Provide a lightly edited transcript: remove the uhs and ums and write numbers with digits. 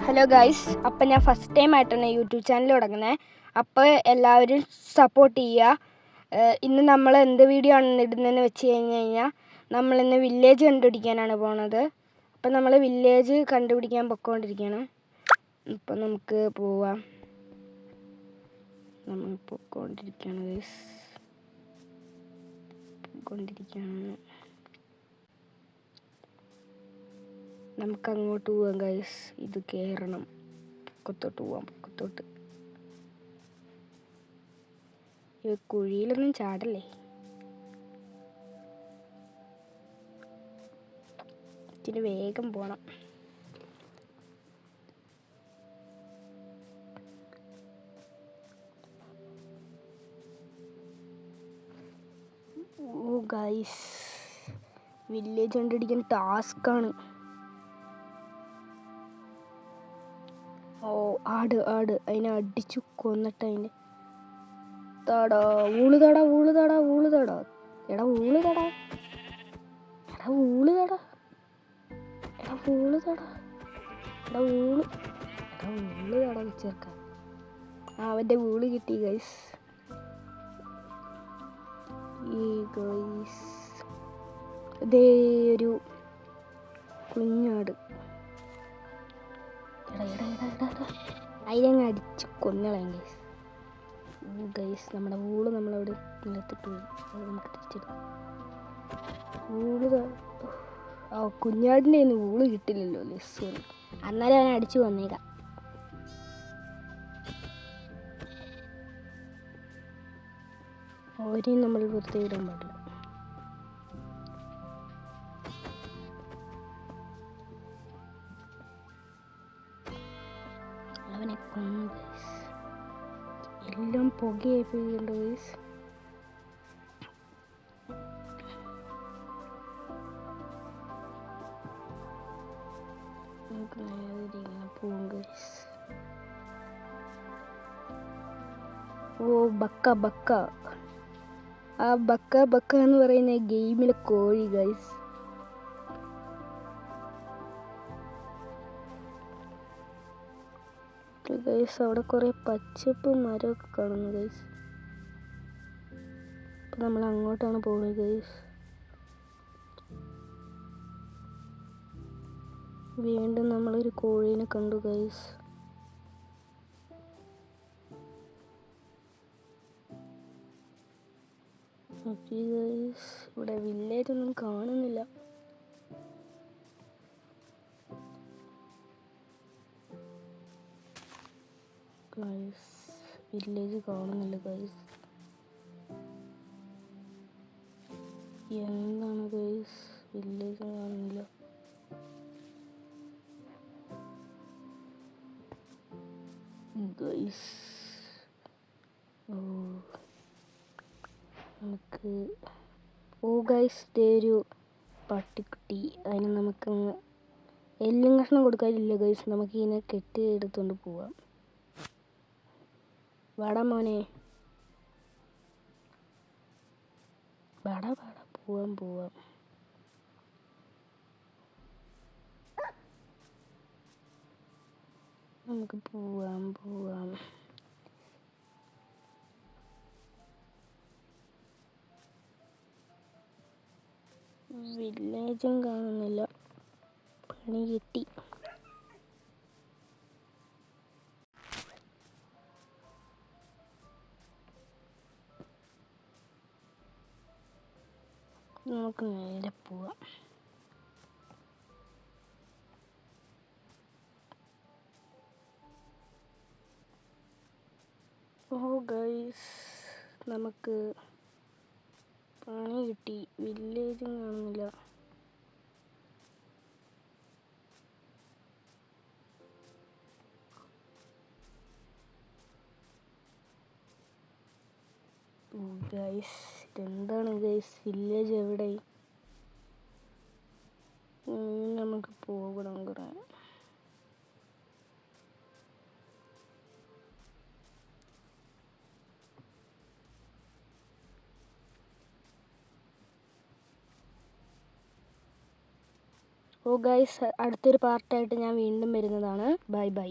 Hello guys, അപ്പം ഞാൻ first time ആയിട്ടാണ് യൂട്യൂബ് ചാനൽ തുടങ്ങുന്നത്. അപ്പോൾ എല്ലാവരും സപ്പോർട്ട് ചെയ്യുക. ഇന്ന് നമ്മൾ എന്ത് വീഡിയോ ആണ് ഇടുന്നതെന്ന് വെച്ച് കഴിഞ്ഞാൽ നമ്മളിന്ന് വില്ലേജ് കണ്ടുപിടിക്കാനാണ് പോണത്. അപ്പം നമ്മൾ വില്ലേജ് കണ്ടുപിടിക്കാൻ പൊയ്ക്കൊണ്ടിരിക്കുകയാണ്. അപ്പം നമുക്ക് പോവാം. നമ്മൾ പൊയ്ക്കൊണ്ടിരിക്കുകയാണ് ഗൈസ്, പൊയ്ക്കൊണ്ടിരിക്കുകയാണ്. നമുക്ക് അങ്ങോട്ട് പോവാം ഗൈസ്. ഇത് കയറണം, പൊക്കത്തോട്ട് പോവാം, പൊക്കത്തോട്ട്. ഈ കുഴിയിലൊന്നും ചാടല്ലേ. ഇച്ചിരി വേഗം പോണം. ഓ ഗൈസ്, വില്ലേജ് കണ്ടുപിടിക്കാൻ ടാസ്ക്കാണ്. ഓ ആട് അതിനെ അടിച്ചു കൊന്നിട്ട് അതിൻ്റെ താടാ ഊള് തടാ എടാ ഊള് തടാ വെച്ചേർക്കാം. അവൻ്റെ ഊള് കിട്ടി ഗൈസ്. ഈ ഗൈസ് ഇതേ ഒരു കുഞ്ഞാട്. അതിനങ്ങ് അടിച്ച് കൊന്നളയാം ഗൈസ്. ഗൈസ് നമ്മുടെ ഊള് നമ്മളവിടെ നിലത്തിട്ട് പോയി. അത് നമുക്ക് തിരിച്ചെടുക്കാം. കുഞ്ഞാടിൻ്റെ ഊള് കിട്ടില്ലല്ലോ ലെസ്. അന്നേരം അവനെ അടിച്ചു വന്നേക്കാം. അവരെയും നമ്മൾ വെറുതെ ഇടാൻ പാടില്ല. അവനെ കൊന്നു ഗൈസ്. എല്ലാം പുകയായി പോയിട്ടുണ്ട് ഗൈസ്. നമുക്ക് നേരെ പോവും ഗൈസ്. ഓ ബക്ക ആ ബക്ക എന്ന് പറയുന്ന ഗെയിമിലെ കോഴി ഗൈസ്. ഗൈസ് അവിടെ കുറേ പച്ചപ്പ് മരമൊക്കെ കാണുന്നു ഗൈസ്. അപ്പം നമ്മൾ അങ്ങോട്ടാണ് പോകുന്നത് ഗൈസ്. വീണ്ടും നമ്മളൊരു കോഴീനെ കണ്ടു ഗൈസ്. ഗൈസ് ഇവിടെ വില്ലേജ് ഒന്നും കാണുന്നില്ല. ഗൈസ് വില്ലേജ് കാണുന്നില്ല ഗൈസ്. എന്താണ് ഗൈസ്, വില്ലേജ് കാണുന്നില്ല. ഗൈസ് നമുക്ക് ഗൈസ് ഇതേ ഒരു പട്ടിക്കുട്ടി. അതിന് നമുക്കങ്ങ് എല്ലും കഷ്ണം കൊടുക്കാനില്ല ഗൈസ്. നമുക്ക് ഇതിനെ കെട്ടി എടുത്തുകൊണ്ട് പോവാം. വാടാ മോനെ, വാടാ പോവാം. നമുക്ക് പോവാം. വില്ലേജും കാണുന്നില്ല. പണി കിട്ടി. നമുക്ക് നേരെ പോവാം. ഗൈസ് നമുക്ക് പണി കിട്ടി. വില്ലേജും കാണുന്നില്ല. ഗൈസ് ഇതെന്താണ് ഗൈസ്, വില്ലേജ് എവിടെ? നമുക്ക് പോകണം കുറേ. ഓ ഗൈസ്, അടുത്തൊരു പാർട്ടായിട്ട് ഞാൻ വീണ്ടും വരുന്നതാണ്. Bye bye.